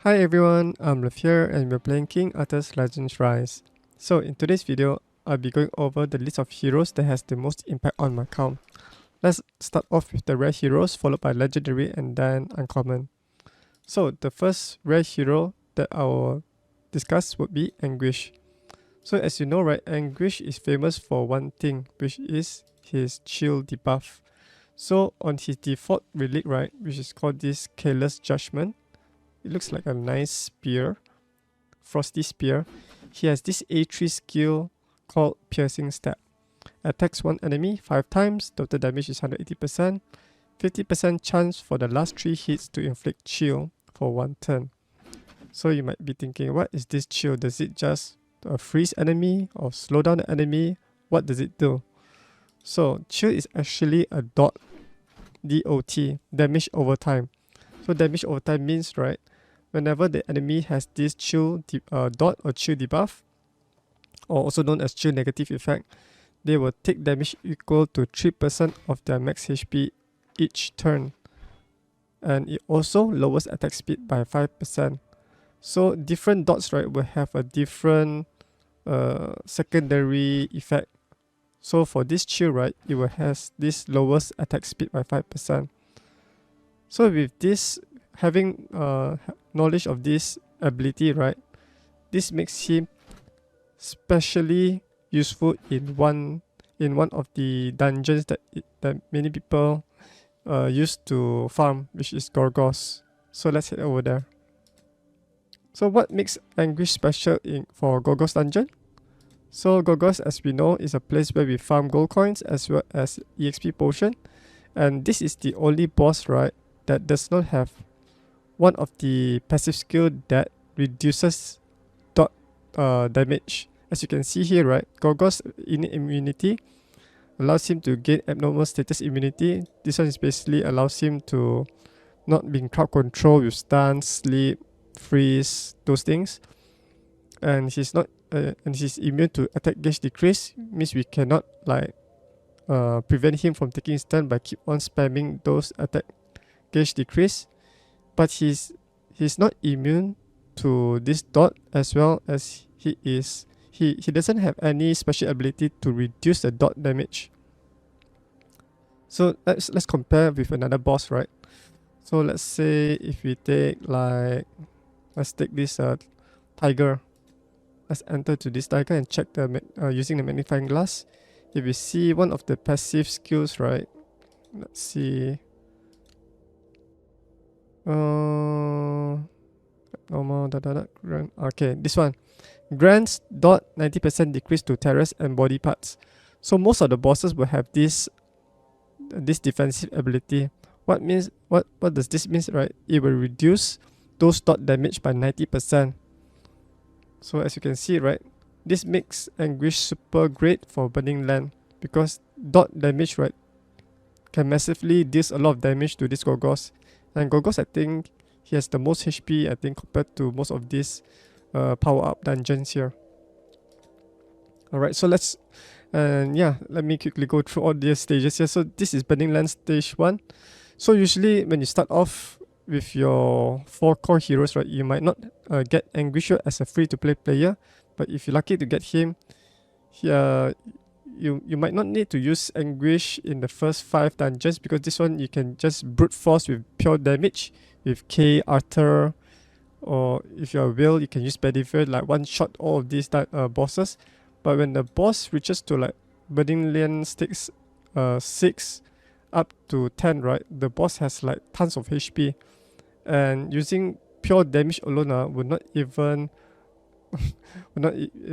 Hi everyone, I'm Lev here and we're playing King Arthur's Legends Rise. So in today's video, I'll be going over the list of heroes that has the most impact on my account. Let's start off with the rare heroes followed by legendary and then uncommon. So the first rare hero that I will discuss would be Anguish. So as you know, right, Anguish is famous for one thing, which is his chill debuff. So on his default relic, right, which is called this Careless Judgment, it looks like a nice spear, frosty spear. He has this A3 skill called Piercing Stab. Attacks one enemy 5 times, total damage is 180%, 50% chance for the last 3 hits to inflict chill for 1 turn. So you might be thinking, what is this chill? Does it just freeze enemy or slow down the enemy? What does it do? So chill is actually a dot, D-O-T, damage over time. So damage over time means, right, whenever the enemy has this chill dot or chill debuff, or also known as chill negative effect, they will take damage equal to 3% of their max HP each turn. And it also lowers attack speed by 5%. So different dots, right, will have a different secondary effect. So for this chill, right, it will have this lowers attack speed by 5%. So with this, having knowledge of this ability, right, this makes him specially useful in one of the dungeons that many people use to farm, which is Gorgos. So let's head over there. So what makes Anguish special for Gorgos dungeon? So Gorgos, as we know, is a place where we farm gold coins as well as EXP potion, and this is the only boss, right, that does not have one of the passive skill that reduces dot damage. As you can see here, right, Gorgos innate immunity allows him to gain abnormal status immunity. This one is basically allows him to not being crowd control with stun, sleep, freeze, those things. And he's not and he's immune to attack gauge decrease, means we cannot like prevent him from taking stun by keep on spamming those attack gauge decrease. But he's not immune to this dot, as well as he doesn't have any special ability to reduce the dot damage. So let's compare with another boss, right? So let's say if we take let's take this tiger. Let's enter to this tiger and check the using the magnifying glass. If we see one of the passive skills, right? Let's see. Normal okay, this one grants dot 90% decrease to terrace and body parts. So most of the bosses will have this defensive ability. What does this mean, right? It will reduce those dot damage by 90%. So as you can see, right, this makes Anguish super great for Burning Land, because dot damage, right, can massively deal a lot of damage to this Gorgos. And Gorgos, I think he has the most HP, I think, compared to most of these power up dungeons here. Alright, so let me quickly go through all these stages here. So this is Burning Land stage 1. So usually when you start off with your 4 core heroes, right, you might not get Anguish as a free-to-play player, but if you're lucky to get him, you might not need to use Anguish in the first 5 dungeons, because this one you can just brute force with pure damage with K, Arthur, or if you're Will, you can use Bedivere, like one-shot all of these bosses. But when the boss reaches to like Burning Land stakes 6 up to 10, right, the boss has like tons of HP, and using pure damage alone would not even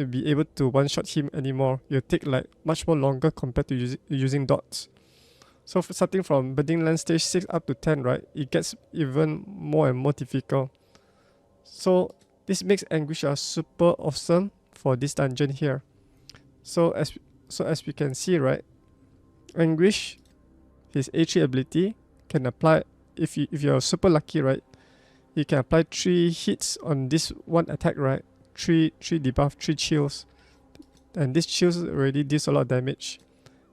be able to one-shot him anymore. It'll take like much more longer compared to using dots. So starting from Burning Land stage 6 up to 10, right, it gets even more and more difficult. So this makes Anguish super awesome for this dungeon here. So as we can see, right, Anguish, his A3 ability can apply if you're super lucky, right, you can apply 3 hits on this one attack, right, 3 debuff, 3 chills, and this chills already deals a lot of damage.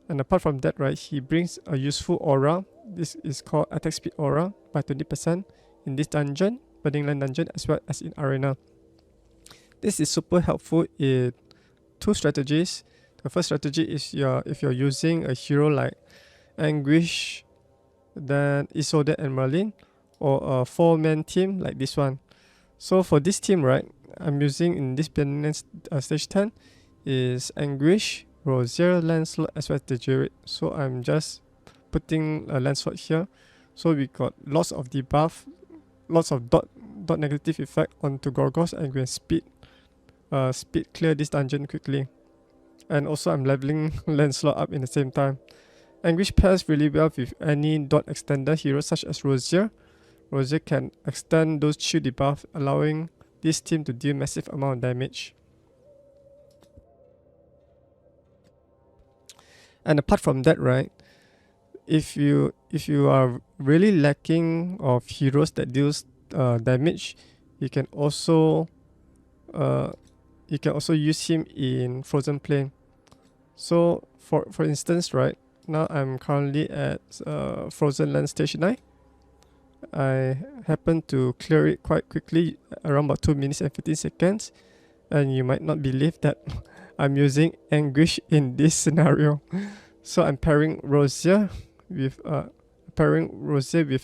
And apart from that, right, he brings a useful aura. This is called attack speed aura by 20% in this dungeon. Burning Land dungeon as well as in Arena. This is super helpful in two strategies. The first strategy is if you're using a hero like Anguish, then Isolde and Merlin, or a 4-man team like this one. So for this team, right, I'm using in this stage 10 is Anguish, Rosier, Lancelot as well as the Jared. So I'm just putting a Lancelot here. So we got lots of debuff, lots of dot negative effect onto Gorgos, and we can speed clear this dungeon quickly. And also I'm leveling Lancelot up in the same time. Anguish pairs really well with any dot extender hero such as Rosier. Rosier can extend those shield debuff, allowing this team to deal massive amount of damage. And apart from that, right, if you are really lacking of heroes that deals damage, you can also use him in Frozen Plain. So for instance, right, now I'm currently at Frozen Land stage 9. I happen to clear it quite quickly, around about 2 minutes and 15 seconds. And you might not believe that I'm using Anguish in this scenario. So I'm pairing Rosier with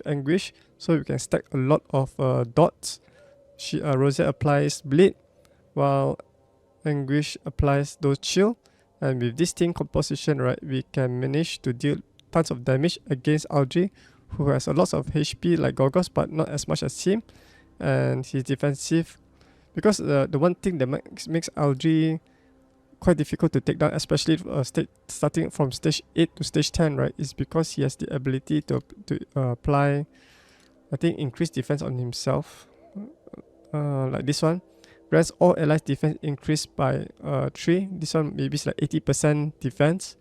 Anguish, so we can stack a lot of dots. Rosier applies bleed, while Anguish applies those chill. And with this team composition, right, we can manage to deal tons of damage against Aldri, who has a lot of HP like Gorgos, but not as much as him. And he's defensive, because the one thing that makes Aldri quite difficult to take down, especially starting from stage 8 to stage 10, right, is because he has the ability to apply, I think, increased defense on himself, like this one. Whereas all allies defense increased by 3. This one maybe it's like 80% defense.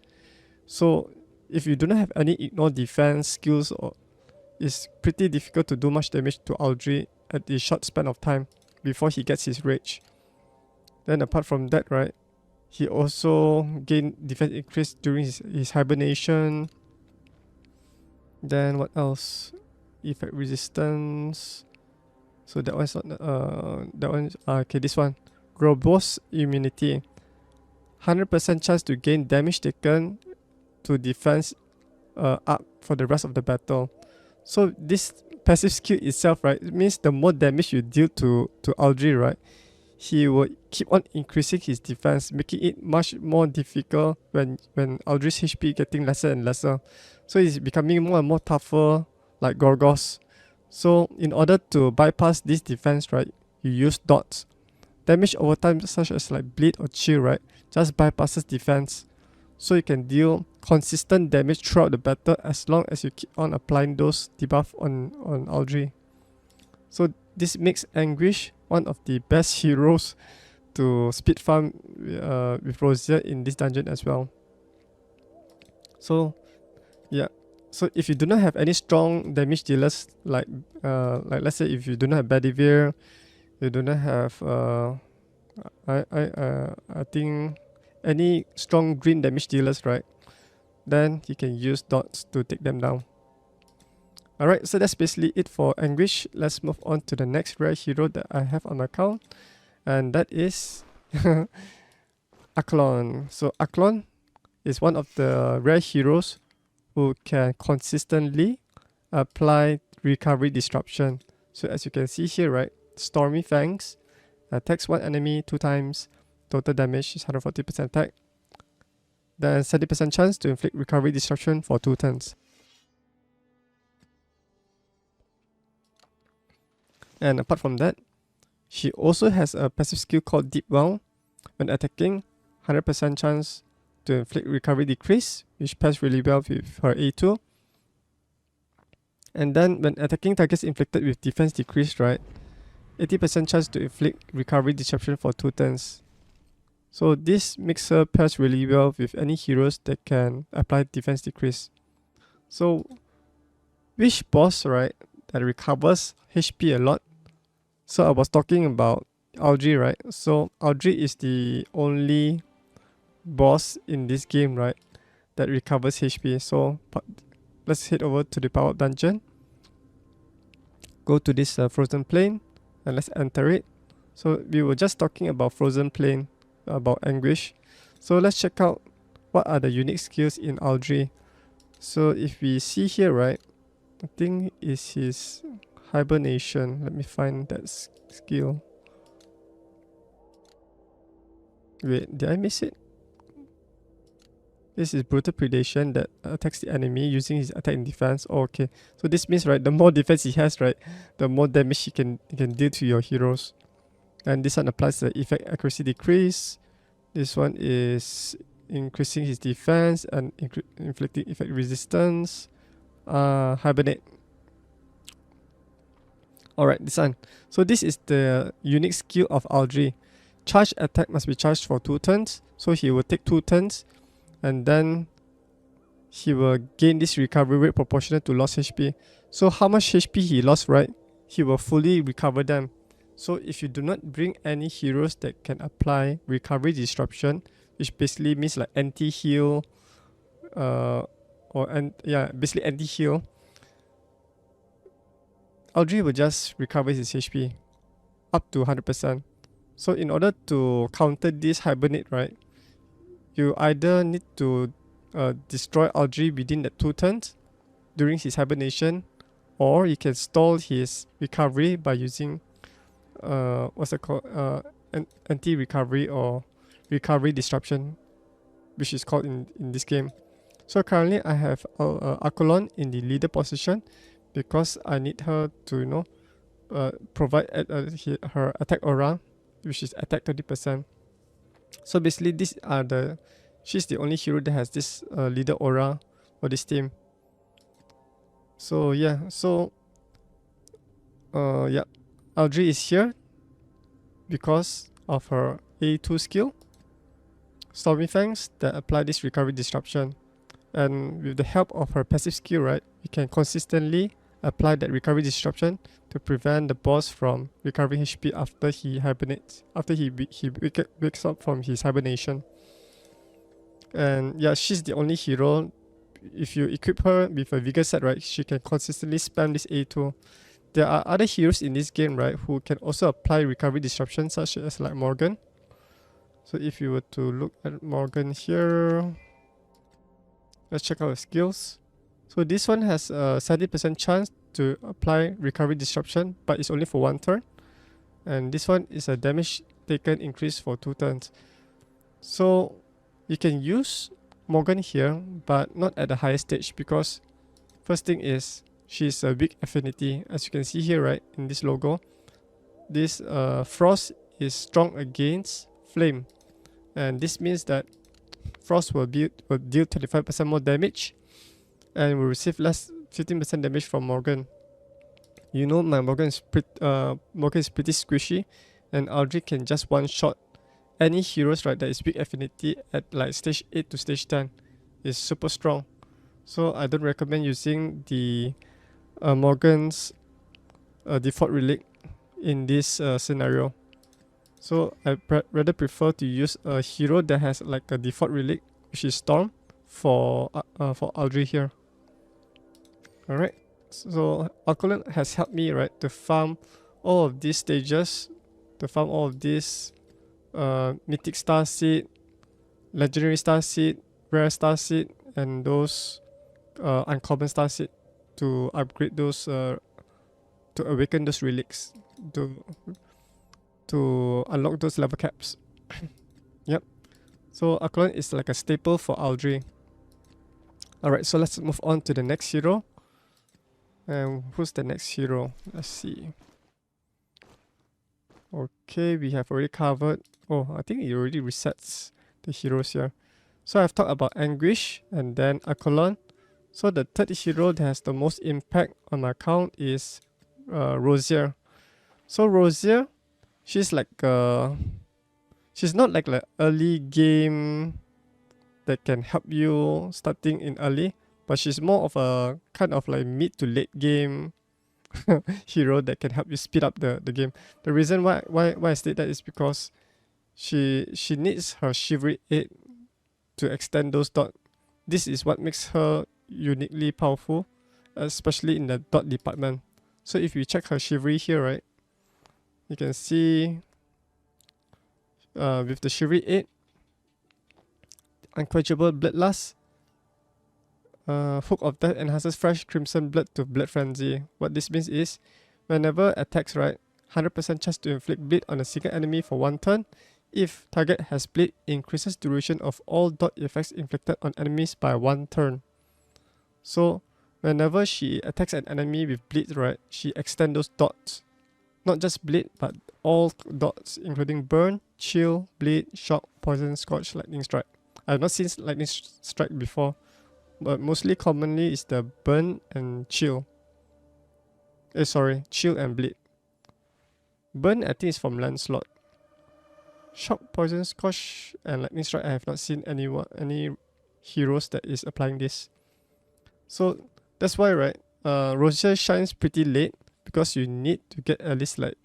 So if you do not have any ignore defense skills, it's pretty difficult to do much damage to Aldri at the short span of time before he gets his rage. Then apart from that, right, he also gained defense increase during his hibernation. Then what else? Effect resistance. So that one's not okay, this one. Robust immunity. 100% chance to gain damage taken to defense up for the rest of the battle. So this passive skill itself, right, it means the more damage you deal to Aldri, right, he will keep on increasing his defense, making it much more difficult when Aldri's HP getting lesser and lesser. So he's becoming more and more tougher, like Gorgos. So in order to bypass this defense, right, you use dots. Damage over time, such as like bleed or chill, right, just bypasses defense. So you can deal consistent damage throughout the battle as long as you keep on applying those debuff on Aldri. So this makes Anguish one of the best heroes to speed farm with Rosier in this dungeon as well. So yeah, so if you do not have any strong damage dealers, like let's say if you do not have Bedivere, you do not have I think any strong green damage dealers, right, then you can use dots to take them down. Alright, so that's basically it for Anguish. Let's move on to the next rare hero that I have on my account, and that is Aklon. So Aklon is one of the rare heroes who can consistently apply recovery disruption. So as you can see here, right, Stormy Fangs attacks one enemy 2 times, total damage is 140% attack, then 70% chance to inflict recovery disruption for 2 turns. And apart from that, she also has a passive skill called Deep Well. When attacking, 100% chance to inflict recovery decrease, which pairs really well with her A2. And then when attacking targets inflicted with defense decrease, right, 80% chance to inflict recovery disruption for 2 turns. So this makes her pairs really well with any heroes that can apply defense decrease. So which boss, right, that recovers HP a lot? So I was talking about Aldri, right? So Aldri is the only boss in this game, right, that recovers HP. So let's head over to the power-up dungeon. Go to this Frozen Plain. and let's enter it. So we were just talking about Frozen Plain, about Anguish. So let's check out what are the unique skills in Aldri. So if we see here, right, I think is his hibernation. Let me find that skill. Wait, did I miss it? This is brutal predation that attacks the enemy using his attack and defense. Oh, okay, so this means, right, the more defense he has, right, the more damage he can deal to your heroes. And this one applies the effect accuracy decrease. This one is increasing his defense and inflicting effect resistance. Hibernate. Alright, this one. So this is the unique skill of Aldri. Charge attack must be charged for 2 turns. So he will take 2 turns, and then he will gain this recovery rate proportional to lost HP. So how much HP he lost, right, he will fully recover them. So if you do not bring any heroes that can apply recovery disruption, which basically means like anti-heal, basically anti-heal, Aldri will just recover his HP up to 100%. So in order to counter this hibernate, right, you either need to destroy Aldri within the 2 turns during his hibernation, or you can stall his recovery by using what's it called, anti-recovery or recovery disruption, which is called in this game. So currently I have Akolon in the leader position because I need her to provide her attack aura, which is attack 30%. So basically she's the only hero that has this leader aura for this team. So yeah, Aldri is here because of her A2 skill, Stormy Fangs, that apply this recovery disruption. And with the help of her passive skill, right, we can consistently apply that recovery disruption to prevent the boss from recovering HP after he hibernates, after he wakes up from his hibernation. And yeah, she's the only hero. If you equip her with a vigor set, right, she can consistently spam this A2. There are other heroes in this game, right, who can also apply recovery disruption, such as like Morgan. So if you were to look at Morgan here, let's check out her skills. So this one has a 70% chance to apply recovery disruption, but it's only for 1 turn. And this one is a damage taken increase for 2 turns. So you can use Morgan here, but not at the highest stage, because first thing is she's a weak affinity. As you can see here, right, in this logo, this Frost is strong against Flame, and this means that Frost will deal 25% more damage and will receive less 15% damage from Morgan. You know, my Morgan is pretty squishy, and Aldri can just one-shot any heroes, right, that is weak affinity at like stage 8 to stage 10. Is super strong. So I don't recommend using the Morgan's default relic in this scenario. So I rather prefer to use a hero that has like a default relic, which is Storm, for Aldri here. Alright, so Alkaline has helped me, right, to farm all of these stages, to farm all of these mythic star seed, legendary star seed, rare star seed, and those uncommon star seed, to upgrade those to awaken those relics, to unlock those level caps. Yep, so Alkaline is like a staple for Aldri. Alright, so let's move on to the next hero. And who's the next hero? Let's see. Okay, we have already covered. Oh, I think it already resets the heroes here. So I've talked about Anguish and then Akolon. So the third hero that has the most impact on my account is Rosier. So Rosier, she's like she's not like the early game that can help you starting in early, but she's more of a kind of like mid to late game hero that can help you speed up the game. The reason why I state that is because she needs her Chivalry 8 to extend those dot. This is what makes her uniquely powerful, especially in the dot department. So if you check her Chivalry here, right, you can see with the Chivalry 8, Unquenchable Bloodlust, Hook of Death enhances fresh crimson blood to Blood Frenzy. What this means is, whenever attacks, right, 100% chance to inflict bleed on a single enemy for 1 turn. If target has bleed, increases duration of all dot effects inflicted on enemies by 1 turn. So whenever she attacks an enemy with bleed, right, she extends those dots. Not just bleed, but all dots, including burn, chill, bleed, shock, poison, scorch, lightning strike. I have not seen lightning strike before, but mostly commonly is the burn and chill. Chill and bleed. Burn, I think, is from Lancelot. Shock, poison, scorch, and lightning strike. I have not seen any heroes that is applying this. So that's why, right? Rosier shines pretty late because you need to get at least like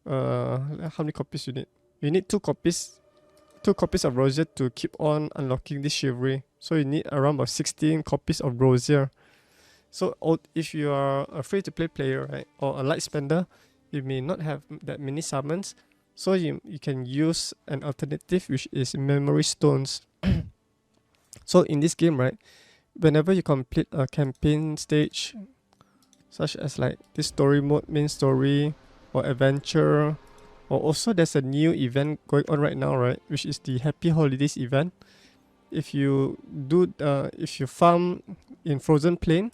how many copies you need? You need 2 copies. 2 copies of Rosier to keep on unlocking this Chivalry. So you need around about 16 copies of Rosier. So if you are a free-to-play player, right, or a light spender, you may not have that many summons. So you can use an alternative, which is memory stones. So in this game, right, whenever you complete a campaign stage, such as like this story mode, main story, or adventure, or also there's a new event going on right now, right, which is the Happy Holidays event. If you farm in Frozen Plain,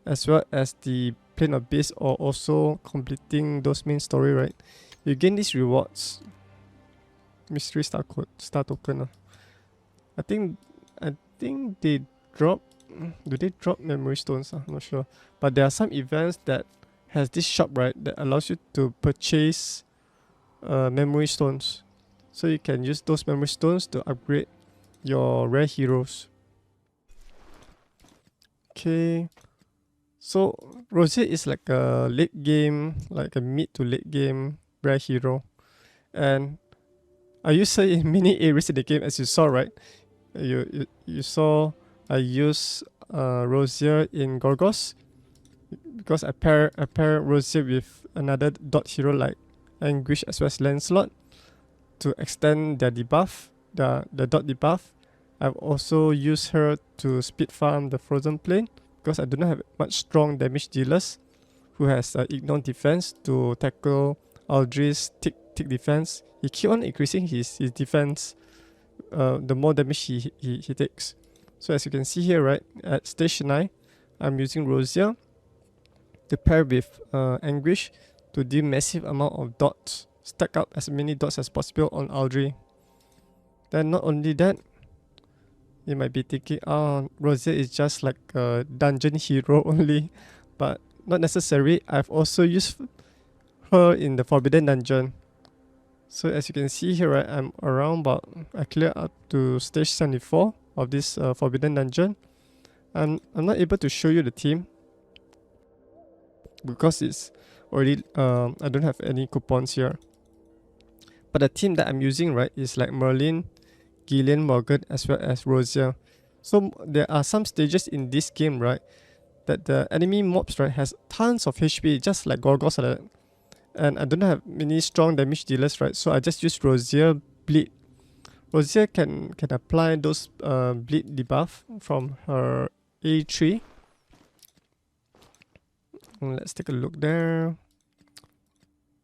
as well as the Plane of Beasts, or also completing those main story, right, you gain these rewards. Mystery star token. I think they drop. Do they drop memory stones? I'm not sure. But there are some events that has this shop, right, that allows you to purchase memory stones. So you can use those memory stones to upgrade your rare heroes. Okay. So Rosier is like a late game, like a mid to late game rare hero. And I use her in many areas in the game, as you saw, right? You saw I use Rosier in Gorgos because I pair Rosier with another dot hero like Anguish as well as Lancelot to extend their debuff, the dot debuff. I've also used her to speed farm the Frozen Plain because I do not have much strong damage dealers who has ignore defense to tackle Aldri's tick defense. He keep on increasing his defense the more damage he takes. So as you can see here, right, at stage 9, I'm using Rosier to pair with Anguish to deal massive amount of dots. Stack up as many dots as possible on Aldri. Then not only that, you might be thinking, Rosier is just like a dungeon hero only, but not necessary. I've also used her in the Forbidden Dungeon. So as you can see here, right, I'm around about, I clear up to stage 74 of this Forbidden Dungeon. I'm not able to show you the team because it's already, I don't have any coupons here. But the team that I'm using, right, is like Merlin, Gillian, Morgan, as well as Rosier. So there are some stages in this game, right, that the enemy mobs, right, has tons of HP, just like Gorgos like that. And I don't have many strong damage dealers, right, so I just use Rosier Bleed. Rosier can apply those bleed debuff from her A3. Let's take a look there.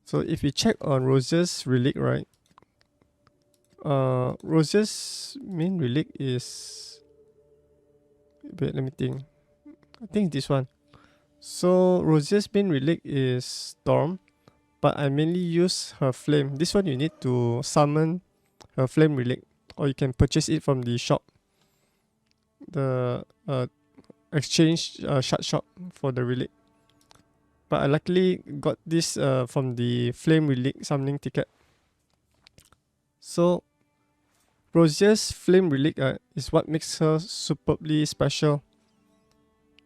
So if we check on Rosier's relic, right, Rosier's main relic is, wait, let me think. I think this one. So Rosier's main relic is Storm, but I mainly use her flame. This one you need to summon her flame relic, or you can purchase it from the shop, the exchange shard shop for the relic. But I luckily got this from the flame relic summoning ticket. So Rosier's flame relic is what makes her superbly special.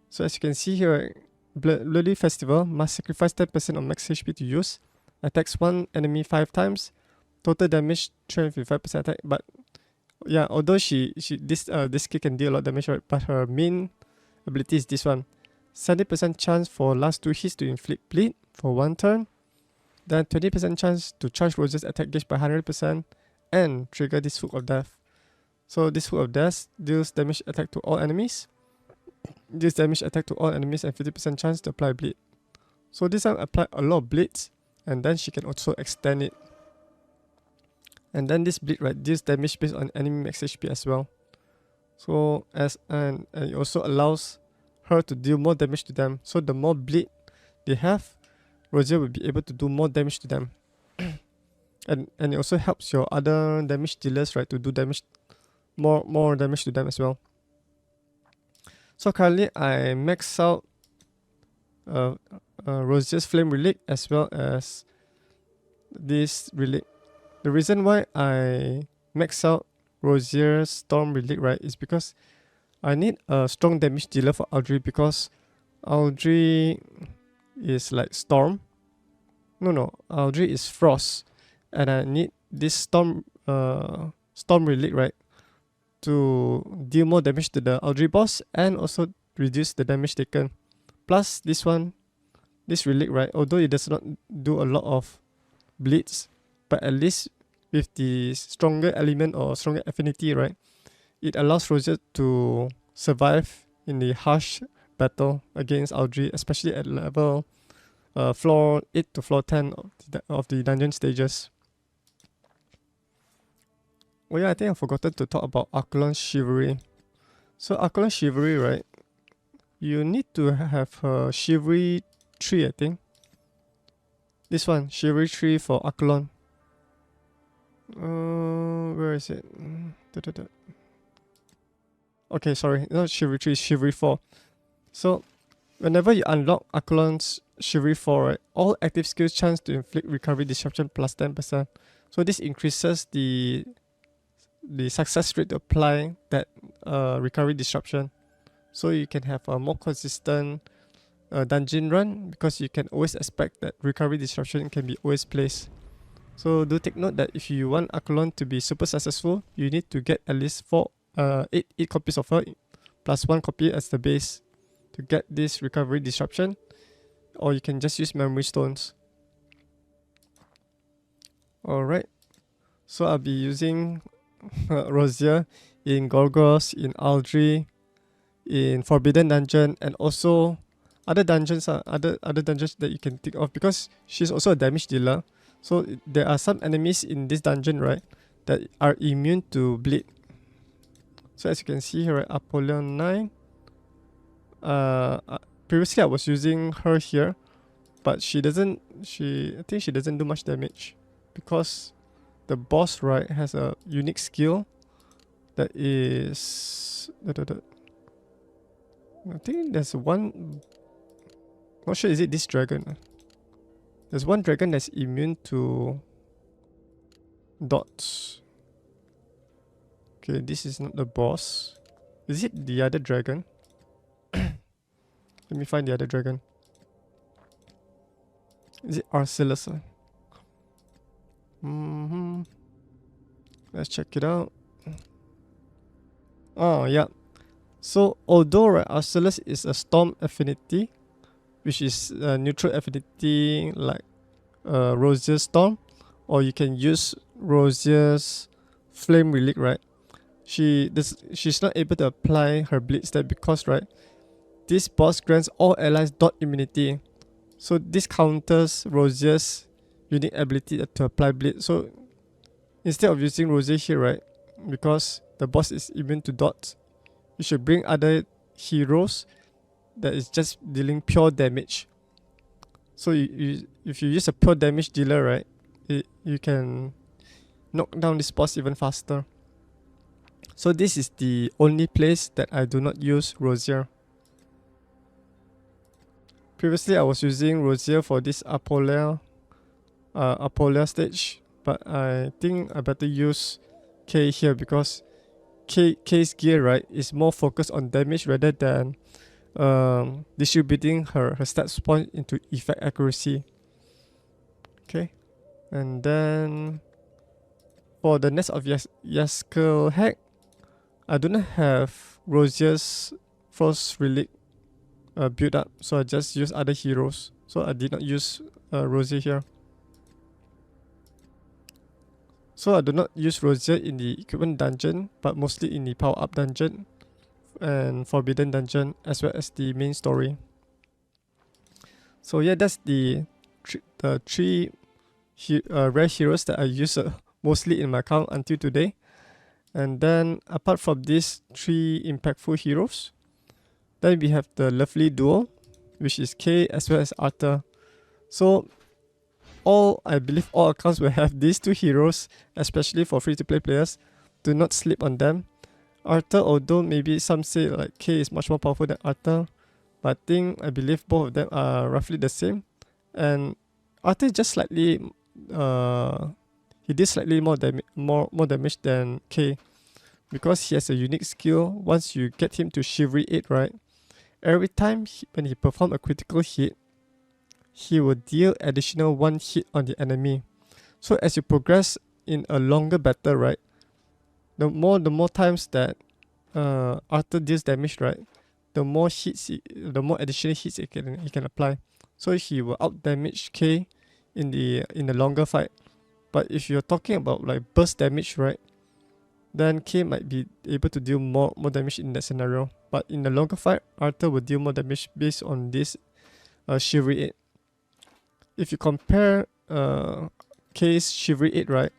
So as you can see here, Bloody Festival must sacrifice 10% of max HP to use. Attacks one enemy 5 times. Total damage 355% attack. But yeah, although this skill can deal a lot of damage, right? But her main ability is this one. 70% chance for last 2 hits to inflict bleed for 1 turn. Then 20% chance to charge Rosier's attack gauge by 100% and trigger this Hook of Death. So this Hook of Death deals damage attack to all enemies. Deals damage attack to all enemies and 50% chance to apply bleed. So this one apply a lot of bleeds, and then she can also extend it. And then this bleed, right, deals damage based on enemy max HP as well. So and it also allows her to deal more damage to them. So the more bleed they have, Rosier will be able to do more damage to them. and it also helps your other damage dealers, right, to do damage, more damage to them as well. So currently I max out Rosier's Flame Relic as well as this Relic. The reason why I max out Rosier's Storm Relic, right, is because I need a strong damage dealer for Audrey, because Audrey is like Storm. No, Audrey is Frost, and I need this Storm Relic, right, to deal more damage to the Audrey boss and also reduce the damage taken. Plus this Relic, right, although it does not do a lot of bleeds, but at least with the stronger element or stronger affinity, right, it allows Rosier to survive in the harsh battle against Audrey, especially at level floor 8 to floor 10 of the dungeon stages. Oh yeah, I think I forgot to talk about Archelon's Chivalry. So Archelon's Chivalry, right, you need to have her Chivalry 3, I think. This one, Chivalry 3 for Archelon. Where is it? Okay, sorry, not Chivalry 3, Chivalry 4. So whenever you unlock Archelon's Chivalry 4, right, all active skills chance to inflict recovery disruption plus 10%. So this increases the success rate to apply that recovery disruption. So you can have a more consistent dungeon run, because you can always expect that recovery disruption can be always placed. So do take note that if you want Archelon to be super successful, you need to get at least 8 copies of her plus 1 copy as the base to get this recovery disruption, or you can just use memory stones. Alright, so I'll be using Rosier in Gorgos, in Aldry, in Forbidden Dungeon, and also other dungeons other dungeons that you can think of, because she's also a damage dealer. So there are some enemies in this dungeon, right, that are immune to bleed. So as you can see here, right, Apollyon 9. Previously I was using her here, but I think she doesn't do much damage, because the boss, right, has a unique skill that is I think there's one, not sure, is it this dragon? There's one dragon that's immune to dots. Okay, this is not the boss. Is it the other dragon? Let me find the other dragon. Is it Arcellus? Let's check it out. Oh yeah. So although, right, Arcellus is a storm affinity, which is a neutral affinity like Rosier's Storm, or you can use Rosier's Flame Relic, right? She's not able to apply her bleed stat because, right, this boss grants all allies dot immunity. So this counters Rosier's unique ability to apply bleed. So instead of using Rosier here, right, because the boss is immune to dots, you should bring other heroes that is just dealing pure damage. So if you use a pure damage dealer, right, you can knock down this boss even faster. So this is the only place that I do not use Rosier. Previously I was using Rosier for this Apollyon stage, but I think I better use K here, because K's gear, right, is more focused on damage rather than distributing her stats point into effect accuracy. Okay, and then for the Nest of Yaskel hack, I do not have Rosier's Frost Relic build up, so I just use other heroes. So I did not use Rosier here. So I do not use Rosier in the equipment dungeon, but mostly in the power up dungeon and forbidden dungeon, as well as the main story. So yeah, that's the three rare heroes that I use mostly in my account until today. And then apart from these 3 impactful heroes, then we have the lovely duo, which is Kay as well as Arthur. So I believe all accounts will have these 2 heroes, especially for free-to-play players. Do not sleep on them. Arthur, although maybe some say like Kay is much more powerful than Arthur, but I believe both of them are roughly the same. And Arthur just slightly he did slightly more damage than Kay, because he has a unique skill. Once you get him to Chivalry 8, right, every time when he performs a critical hit, he will deal additional 1 hit on the enemy. So as you progress in a longer battle, right, the more times that Arthur deals damage, right, the more additional hits he can apply. So he will out damage K in the longer fight. But if you're talking about like burst damage, right, then K might be able to deal more damage in that scenario. But in the longer fight, Arthur will deal more damage based on this Chivalry 8. If you compare K's Chivalry 8, right,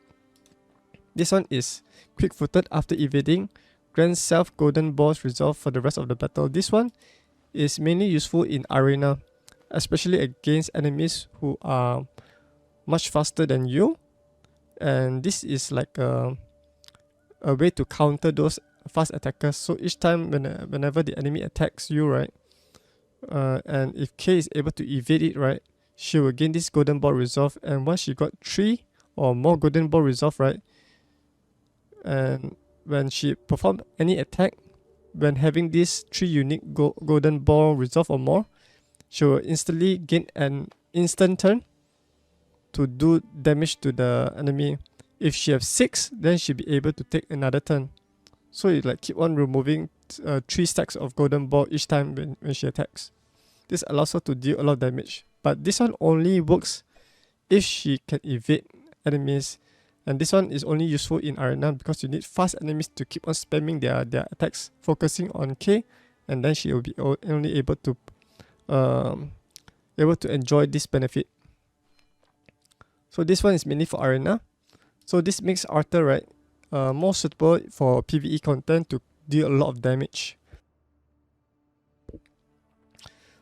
this one is quick-footed after evading, grants self golden balls resolve for the rest of the battle. This one is mainly useful in arena, especially against enemies who are much faster than you, and this is like a way to counter those fast attackers. So each time whenever the enemy attacks you, right, and if K is able to evade it, right, she will gain this golden ball resolve, and once she got 3 or more golden ball resolve, right, and when she performs any attack, when having these 3 unique golden ball resolve or more, she will instantly gain an instant turn to do damage to the enemy. If she has 6, then she'll be able to take another turn. So you like keep on removing 3 stacks of golden ball each time when she attacks. This allows her to deal a lot of damage. But this one only works if she can evade enemies. And this one is only useful in arena because you need fast enemies to keep on spamming their attacks, focusing on K, and then she will be only able to enjoy this benefit. So this one is mainly for arena. So this makes Arthur, right, more suitable for PvE content to deal a lot of damage.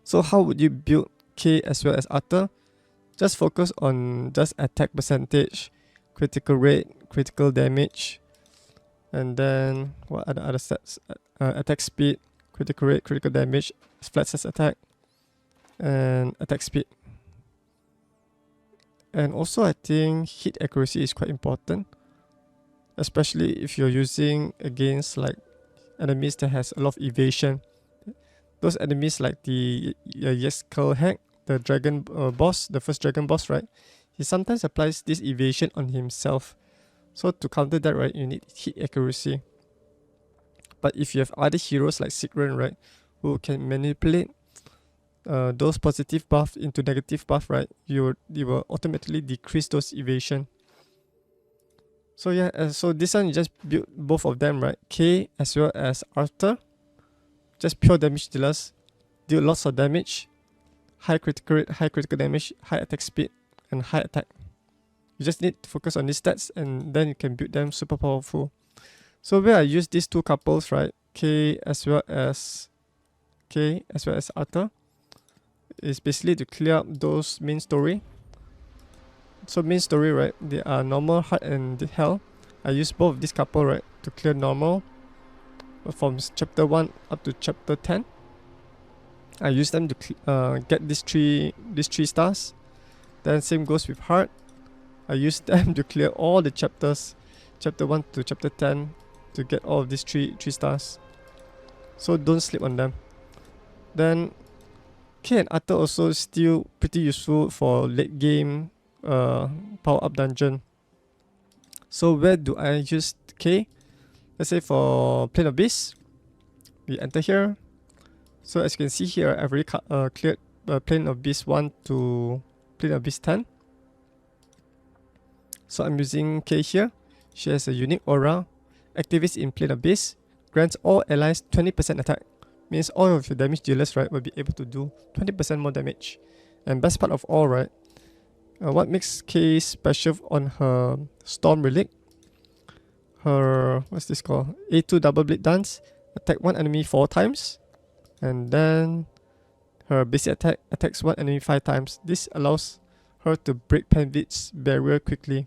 So how would you build K as well as Arthur? Just focus on just attack percentage, critical rate, critical damage, and then what are the other stats? Attack speed, critical rate, critical damage, flat size attack, and attack speed. And also I think hit accuracy is quite important, especially if you're using against like enemies that has a lot of evasion. Those enemies like the Yeskel Hack, the dragon boss, the first dragon boss, right? He sometimes applies this evasion on himself. So to counter that, right, you need hit accuracy. But if you have other heroes like Sigrun, right, who can manipulate those positive buff into negative buff, right, you will automatically decrease those evasion. So yeah, so this one you just build both of them, right, K as well as Arthur. Just pure damage dealers, deal lots of damage, high critical rate, high critical damage, high attack speed, and high attack. You just need to focus on these stats, and then you can build them super powerful. So where I use these 2 couples, right, K as well as Arthur, is basically to clear up those main story. So main story, right, they are normal, hard, and hell. I use both of these couple, right, to clear normal from chapter 1 up to chapter 10. I use them to get these three stars. Then same goes with hard. I use them to clear all the chapters, chapter 1 to chapter 10, to get all of these three stars. So don't sleep on them. Then K and Arthur also still pretty useful for late game power up dungeon. So where do I use K? Let's say for Plane of Beast, we enter here. So as you can see here, I've already cleared Plane of Beast 1 to Plane of Beast 10. So I'm using K here. She has a unique aura, activates in plane of base, grants all allies 20% attack. Means all of your damage dealers, right, will be able to do 20% more damage. And best part of all, right, what makes K special on her Storm Relic, her, what's this called, A2 Double Blade Dance, attack one enemy 4 times, and then her basic attack attacks one enemy 5 times. This allows her to break Penvit's barrier quickly.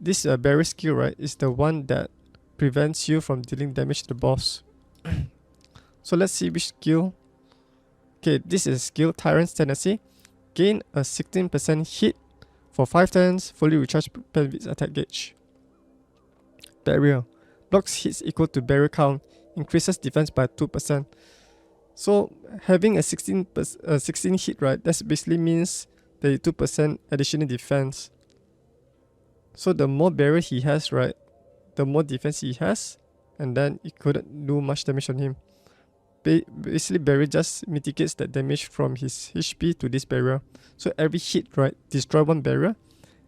This barrier skill, right, is the one that prevents you from dealing damage to the boss. So let's see which skill. Okay, this is skill Tyrant's Tendency. Gain a 16% hit for 5 turns, fully recharge Penvit's attack gauge. Barrier. Blocks hits equal to barrier count, increases defense by 2%. So having a 16 hit, right, that basically means 32% additional defense. So the more barrier he has, right, the more defense he has, and then it couldn't do much damage on him. Basically, barrier just mitigates that damage from his HP to this barrier. So every hit, right, destroy one barrier,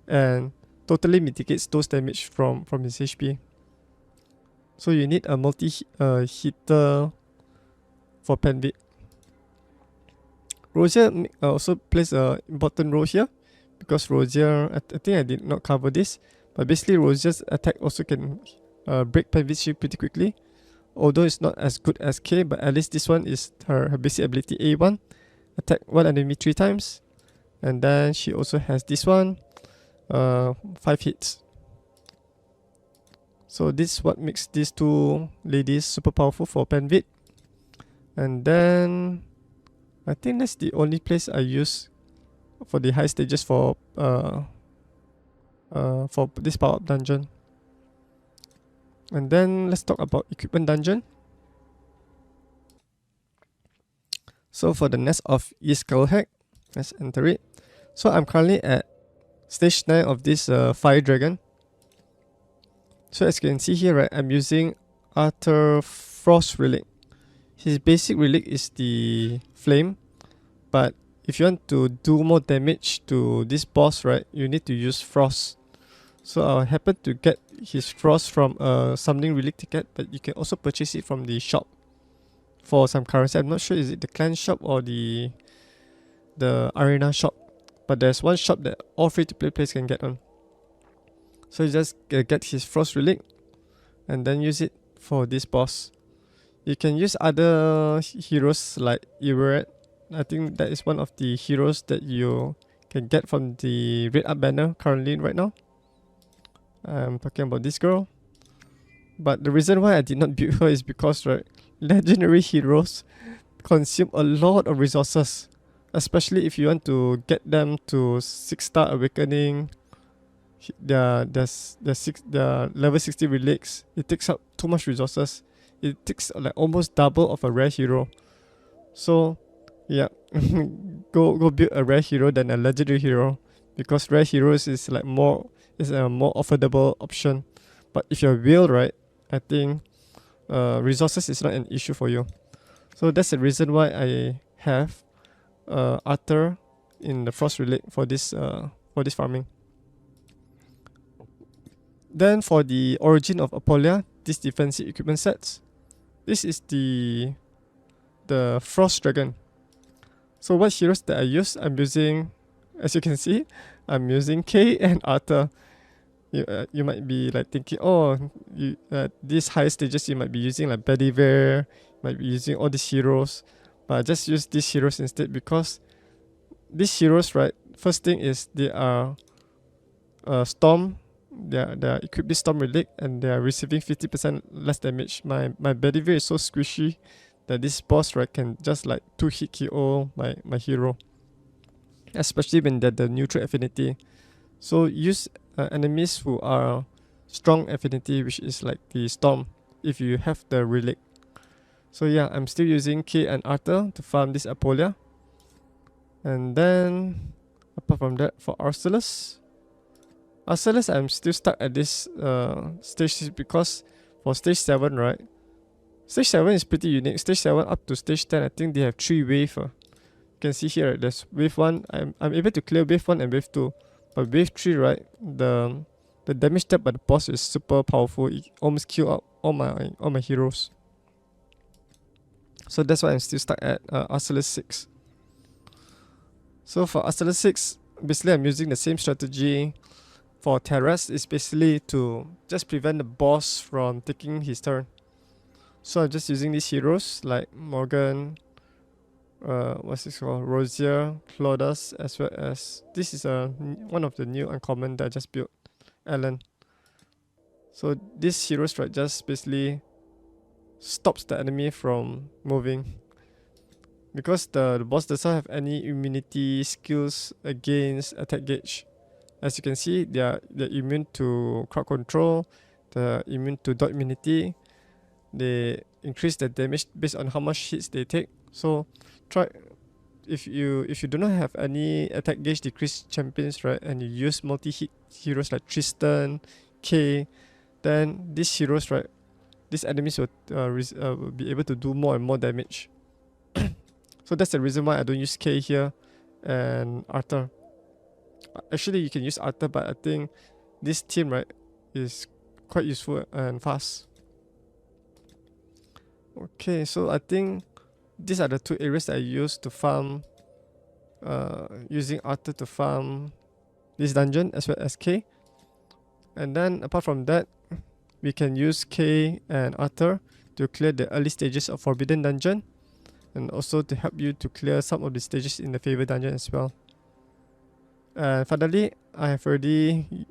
and totally mitigates those damage from his HP. So you need a multi-hitter for Penvit. Rosier also plays an important role here, because Rosier, I think I did not cover this, but basically Rosier's attack also can break Penvit's shield pretty quickly. Although it's not as good as K, but at least this one is her basic ability A1. Attack one enemy 3 times. And then she also has this one, 5 hits. So this is what makes these two ladies super powerful for Penvit. And then I think that's the only place I use for the high stages for this power-up dungeon. And then let's talk about equipment dungeon. So for the Nest of East Skullhack, let's enter it. So I'm currently at stage 9 of this Fire Dragon. So as you can see here, right, I'm using Arthur Frost Relic. His basic relic is the Flame, but if you want to do more damage to this boss, right, you need to use Frost. So I happen to get his Frost from a Summoning Relic ticket, but you can also purchase it from the shop for some currency. I'm not sure is it the clan shop or the arena shop, but there's one shop that all free-to-play players can get on. So you just get his Frost Relic and then use it for this boss. You can use other heroes like Everett. I think that is one of the heroes that you can get from the Red Up banner currently right now. I'm talking about this girl. But the reason why I did not build her is because, right, legendary heroes consume a lot of resources, especially if you want to get them to 6-star awakening. Their level 60 relics, it takes up too much resources. It takes like almost double of a rare hero. So yeah, go build a rare hero than a legendary hero, because rare heroes is like a more affordable option. But if you're whale, right, I think resources is not an issue for you. So that's the reason why I have Arthur in the Frost Relic for this farming. Then for the Origin of Apolia, this defensive equipment sets, this is the Frost Dragon. So what heroes that I use, I'm using, as you can see, I'm using K and Arthur. You might be like thinking, oh, these high stages you might be using like Bedivere, might be using all these heroes, but I just use these heroes instead, because these heroes, right, first thing is they are Storm. They are equipped with Storm Relic and they are receiving 50% less damage. My Bedivere is so squishy that this boss, right, can just like 2-hit KO my hero, especially when they're the neutral affinity. So use enemies who are strong affinity, which is like the Storm, if you have the relic. So yeah, I'm still using K and Arthur to farm this Apolia. And then apart from that, for Arceus, I'm still stuck at this stage 6, because for stage 7, right, stage 7 is pretty unique. Stage 7 up to stage 10, I think they have 3 waves. You can see here, right, there's wave 1, I'm able to clear wave 1 and wave 2, but wave 3, right, the the damage dealt by the boss is super powerful. It almost kill out all my heroes. So that's why I'm still stuck at Arcelus 6. So for Arcelus 6, basically I'm using the same strategy. For Terrace, it's basically to just prevent the boss from taking his turn. So I'm just using these heroes like Morgan, what's this called, Rosier, Claudius, as well as this is one of the new uncommon that I just built, Alan. So these heroes, right, just basically stops the enemy from moving, because the boss doesn't have any immunity skills against attack gauge. As you can see, they're immune to crowd control, they're immune to dot immunity. They increase the damage based on how much hits they take. So try, if you do not have any attack gauge decrease champions, right, and you use multi-hit heroes like Tristan, K, then these heroes, right, these enemies will be able to do more and more damage. So that's the reason why I don't use K here and Arthur. Actually, you can use Arthur, but I think this team, right, is quite useful and fast. Okay, so I think these are the two areas that I use to farm, using Arthur to farm this dungeon as well as K. And then apart from that, we can use K and Arthur to clear the early stages of Forbidden Dungeon, and also to help you to clear some of the stages in the Favor Dungeon as well. And finally, I have already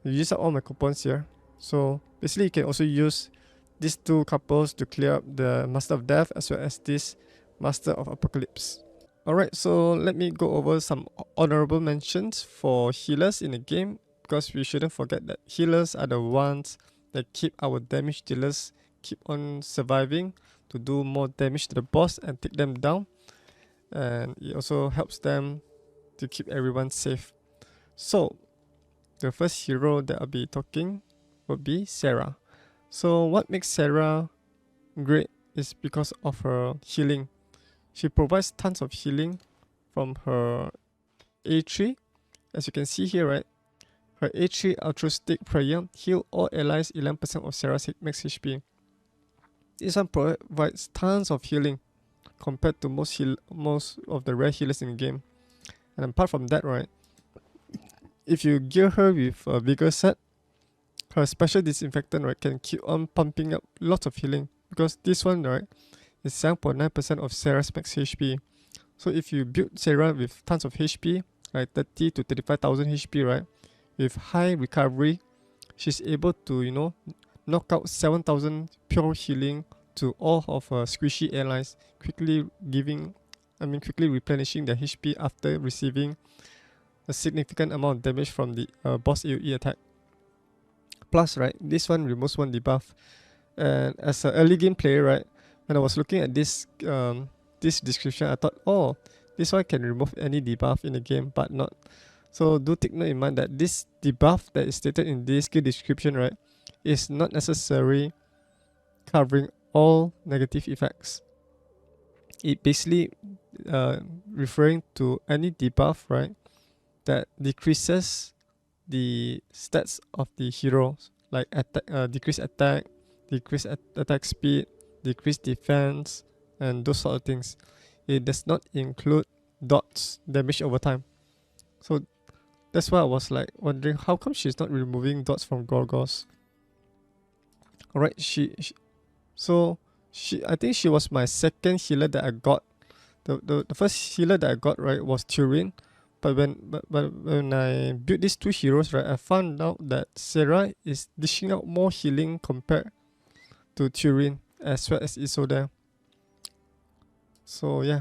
used up all my coupons here. So basically, you can also use these two couples to clear up the Master of Death as well as this Master of Apocalypse. Alright, so let me go over some honorable mentions for healers in the game, because we shouldn't forget that healers are the ones that keep our damage dealers keep on surviving to do more damage to the boss and take them down. And it also helps them to keep everyone safe. So the first hero that I'll be talking would be Sarah. So what makes Sarah great is because of her healing. She provides tons of healing from her A3. As you can see here, right, her A3 altruistic prayer heal all allies 11% of Sarah's max HP. This one provides tons of healing compared to most of the rare healers in the game. And apart from that, right, if you gear her with a bigger set, her special disinfectant, right, can keep on pumping up lots of healing, because this one, right, is 7.9% of Sarah's max HP. So if you build Sarah with tons of HP, like 30 to 35,000 HP, right, with high recovery, she's able to, you know, knock out 7,000 pure healing to all of her squishy allies, quickly replenishing their HP after receiving a significant amount of damage from the boss AoE attack. Plus, right, this one removes one debuff. And as an early game player, right, when I was looking at this this description, I thought, oh, this one can remove any debuff in the game, but not. So do take note in mind that this debuff that is stated in this skill description, right, is not necessarily covering all negative effects. It basically referring to any debuff, right, that decreases the stats of the heroes, like decreased attack, decreased attack speed, decreased defense, and those sort of things. It does not include dots damage over time. So that's why I was like wondering how come she's not removing dots from Gorgos. Alright, I think she was my second healer that I got. The first healer that I got, right, was Turin. But when I built these two heroes, right, I found out that Sarah is dishing out more healing compared to Turin as well as Isolde. So yeah,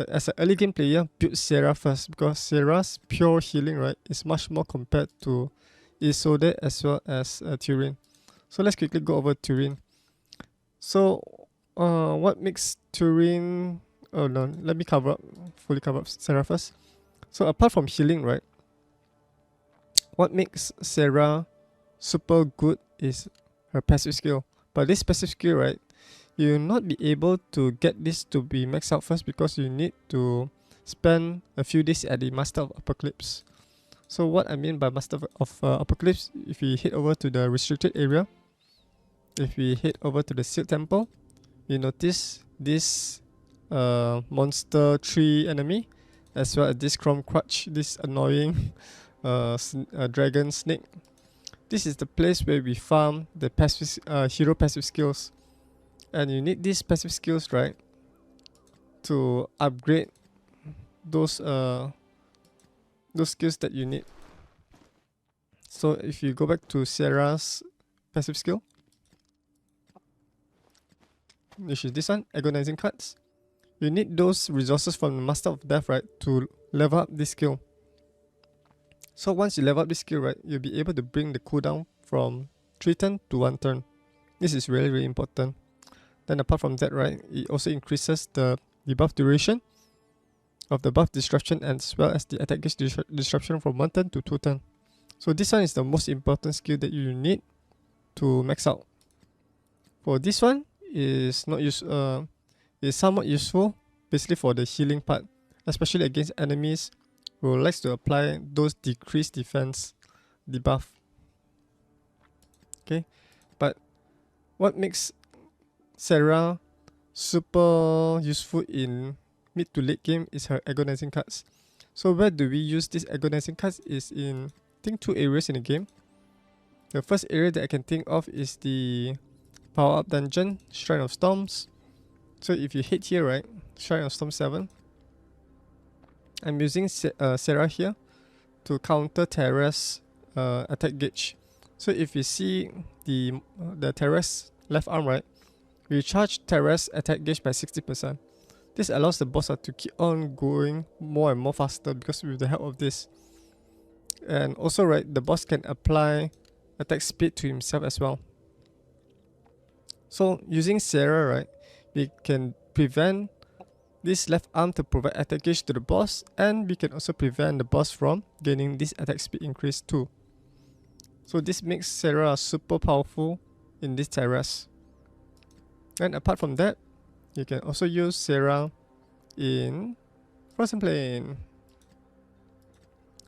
as an early game player, build Sarah first, because Sarah's pure healing, right, is much more compared to Isolde as well as Turin. So let's quickly go over Turin. So what makes Turin... Oh no, let me fully cover up Sarah first. So apart from healing, right, what makes Sarah super good is her passive skill. But this passive skill, right, you will not be able to get this to be maxed out first, because you need to spend a few days at the Master of Apocalypse. So what I mean by Master of Apocalypse, if we head over to the restricted area, if we head over to the Sealed Temple, you notice this monster tree enemy, as well as this Chrome Crutch, this annoying dragon snake. This is the place where we farm the passive hero passive skills, and you need these passive skills, right, to upgrade those skills that you need. So if you go back to Sarah's passive skill, which is this one, agonizing cuts, you need those resources from the Master of Death, right, to level up this skill. So once you level up this skill, right, you'll be able to bring the cooldown from 3 turns to 1 turn. This is really, really important. Then apart from that, right, it also increases the debuff duration of the buff disruption, as well as the attack gauge disruption from 1 turn to 2 turn. So this one is the most important skill that you need to max out. For this one, is somewhat useful, basically for the healing part, especially against enemies who likes to apply those decreased defense debuff. Okay, but what makes Sarah super useful in mid to late game is her agonizing cuts. So where do we use these agonizing cuts is in, I think, 2 areas in the game. The first area that I can think of is the power up dungeon, Shrine of Storms. So if you hit here, right, Shrine of Storm 7, I'm using Sarah here to counter Terra's attack gauge. So if you see the Terra's left arm, right, we charge Terra's attack gauge by 60%. This allows the boss to keep on going more and more faster because with the help of this. And also, right, the boss can apply attack speed to himself as well. So using Sarah, right, we can prevent this left arm to provide attack gauge to the boss, and we can also prevent the boss from gaining this attack speed increase too. So this makes Sarah super powerful in this terrace. And apart from that, you can also use Sarah in Frozen Plain.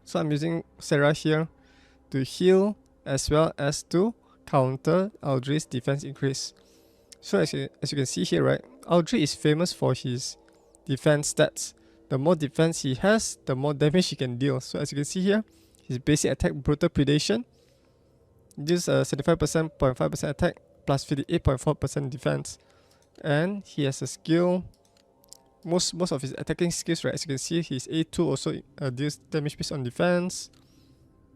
So I'm using Sarah here to heal as well as to counter Aldri's defense increase. So as you can see here, right, Aldri is famous for his defense stats. The more defense he has, the more damage he can deal. So as you can see here, his basic attack, Brutal Predation, gives a 75.5% attack plus 58.4% defense. And he has a skill, most of his attacking skills, right, as you can see, his A2 also deals damage based on defense.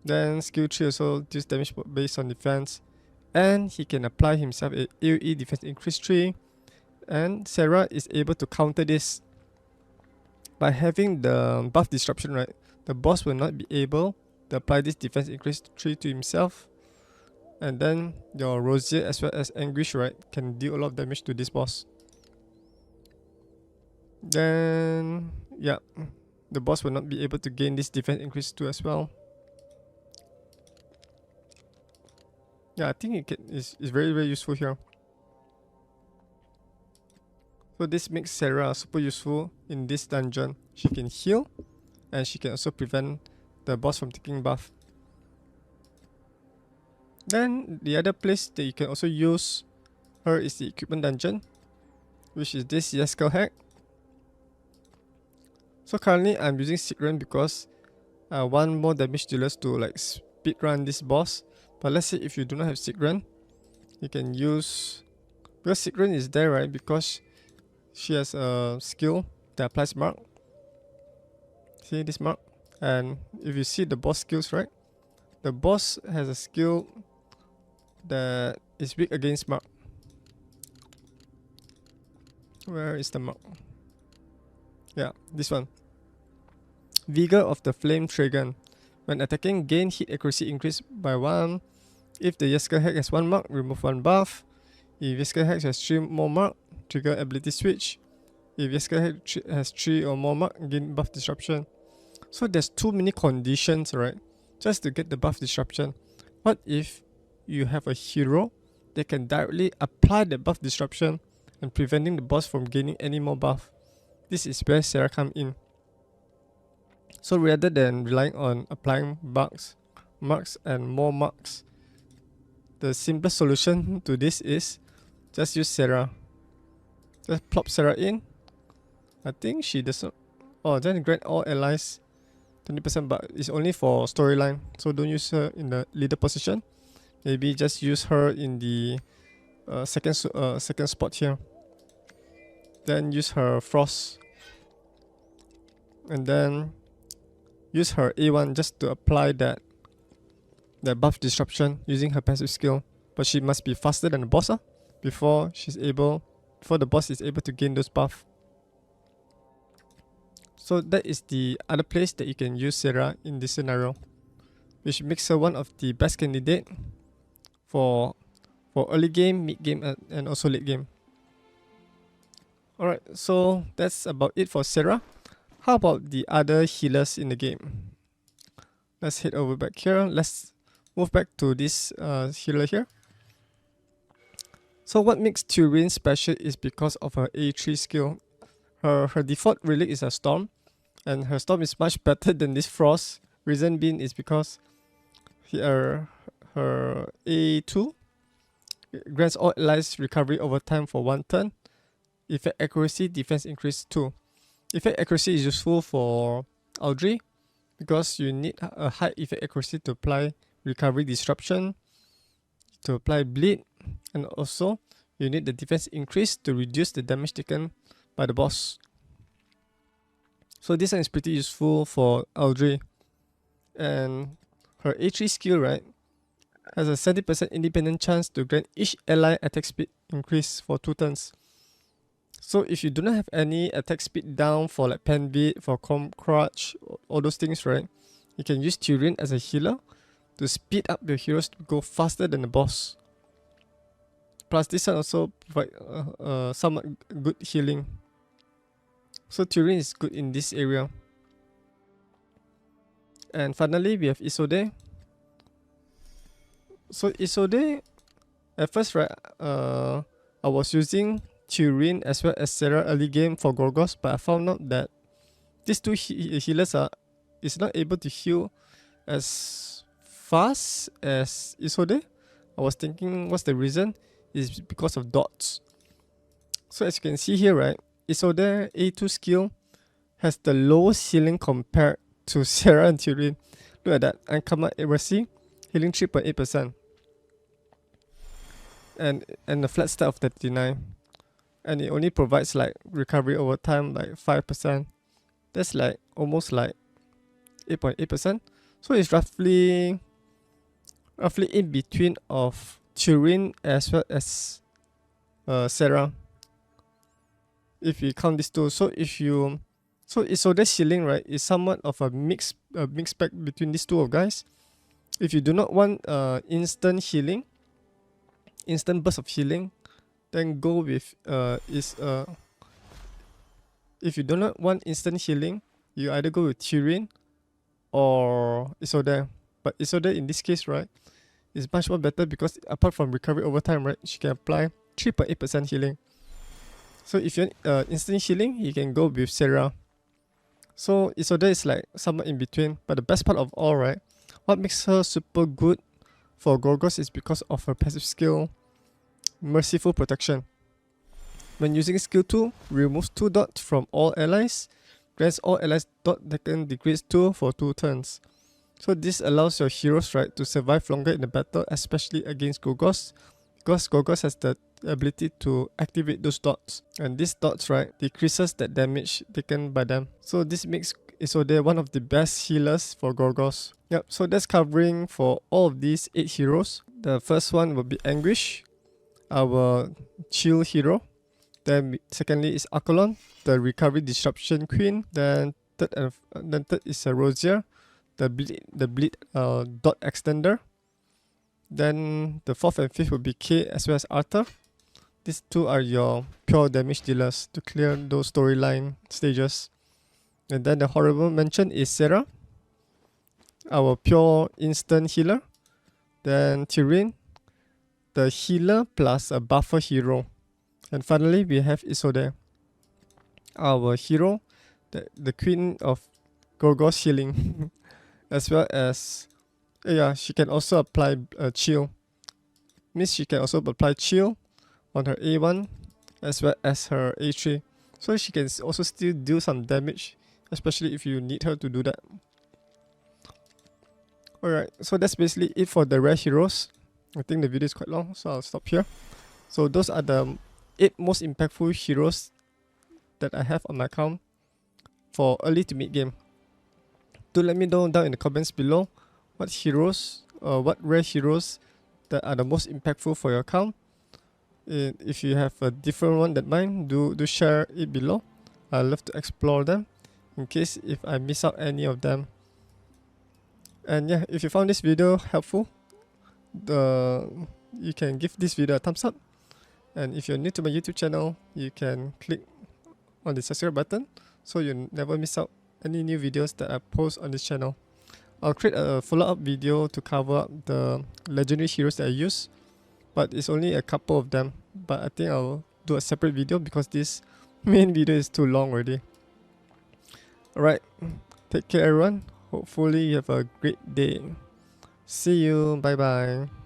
Then skill 3 also deals damage based on defense. And he can apply himself a AoE defense increase 3. And Sarah is able to counter this by having the buff disruption, right? The boss will not be able to apply this defense increase 3 to himself. And then your Rosier as well as Anguish, right, can deal a lot of damage to this boss. Then, yeah, the boss will not be able to gain this defense increase 2 as well. Yeah, I think it's very, very useful here. So this makes Sarah super useful in this dungeon. She can heal, and she can also prevent the boss from taking buff. Then the other place that you can also use her is the equipment dungeon, which is this Yeskel hack. So currently I'm using Sigrun because I want more damage dealers to like speedrun this boss. But let's say if you do not have Sigrun, you can use, because Sigrun is there, right, because she has a skill that applies mark. See this mark? And if you see the boss skills, right, the boss has a skill that is weak against mark. Where is the mark? Yeah, this one. Vigor of the Flame Dragon. When attacking, gain hit accuracy increase by 1. If the Yeskel hack has 1 mark, remove 1 buff. If Yeskel hack has 3 more mark, trigger ability switch. If Yeskel hack has 3 or more mark, gain buff disruption. So there's too many conditions, right, just to get the buff disruption. What if you have a hero that can directly apply the buff disruption and preventing the boss from gaining any more buff? This is where Sarah comes in. So rather than relying on applying marks and more marks, the simplest solution to this is just use Sarah. Just plop Sarah in. I think she doesn't. Oh, then grant all allies 20%, but it's only for storyline. So don't use her in the leader position. Maybe just use her in the second spot here. Then use her frost, and then use her A1 just to apply that buff disruption using her passive skill. But she must be faster than the boss before the boss is able to gain those buff. So that is the other place that you can use Sarah in this scenario, which makes her one of the best candidate for early game, mid game, and also late game. Alright, so that's about it for Sarah. How about the other healers in the game? Let's head over back here. Let's move back to this healer here. So what makes Turin special is because of her A3 skill. Her default relic is a storm, and her storm is much better than this frost. Reason being is because her A2 grants all allies recovery over time for 1 turn. Effect accuracy, defense increase 2. Effect accuracy is useful for Audrey because you need a high effect accuracy to apply recovery disruption, to apply bleed, and also you need the defense increase to reduce the damage taken by the boss. So this one is pretty useful for Audrey. And her A3 skill, right, has a 70% independent chance to grant each ally attack speed increase for 2 turns. So if you do not have any attack speed down for like pen beat, for crouch, all those things, right, you can use Turin as a healer to speed up your heroes to go faster than the boss. Plus this one also provide somewhat good healing. So Turin is good in this area. And finally we have Isode. So Isode, at first, right, I was using Turin as well as Sarah early game for Gorgos, but I found out that these two healers is not able to heal as fast as Isode. I was thinking what's the reason? Is because of dots. So as you can see here, right, Isode A2 skill has the lowest healing compared to Sarah and Turin. Look at that, uncommon accuracy, healing 3.8%. And a flat stat of 39. And it only provides like recovery over time like 5%. That's like almost like 8.8%. So it's roughly in between of Turin as well as Sarah. If you count these two, so Isode's healing, right, is somewhat of a mixed bag between these two guys. If you do not want instant healing, instant burst of healing, then go with if you do not want instant healing, you either go with Turin or Isode. But Isode in this case, right, is much more better because apart from recovery over time, right, she can apply 3.8% healing. So if you want instant healing, you can go with Sarah. So Isode is like somewhat in between. But the best part of all, right, what makes her super good for Gorgos is because of her passive skill, Merciful Protection. When using skill 2, removes 2 dots from all allies, grants all allies dot taken decrease 2 for 2 turns. So this allows your heroes, right, to survive longer in the battle, especially against Gorgos, because Gorgos has the ability to activate those dots, and these dots, right, decreases that damage taken by them. So this makes Isode one of the best healers for Gorgos. Yep, so that's covering for all of these 8 heroes. The first one will be Anguish, our chill hero. Then secondly is Akolon, the recovery disruption queen. Then third is Rosier, the bleed dot extender. Then the fourth and fifth will be Kay as well as Arthur. These two are your pure damage dealers to clear those storyline stages. And then the horrible mention is Sarah, our pure instant healer. Then Turin, the healer plus a buffer hero. And finally we have Isode, our hero, the queen of Gorgos healing, as well as yeah, she can also apply chill. Means she can also apply chill on her A1 as well as her A3, so she can also still do some damage, especially if you need her to do that. Alright, so that's basically it for the rare heroes. I think the video is quite long, so I'll stop here. So those are the 8 most impactful heroes that I have on my account for early to mid game. Do let me know down in the comments below what heroes, what rare heroes that are the most impactful for your account. If you have a different one than mine, do share it below. I love to explore them in case if I miss out any of them. And yeah, if you found this video helpful, you can give this video a thumbs up. And if you're new to my YouTube channel, you can click on the subscribe button so you never miss out any new videos that I post on this channel. I'll create a follow-up video to cover up the legendary heroes that I use, but it's only a couple of them. But I think I'll do a separate video because this main video is too long already. Alright, take care everyone. Hopefully you have a great day. See you. Bye bye.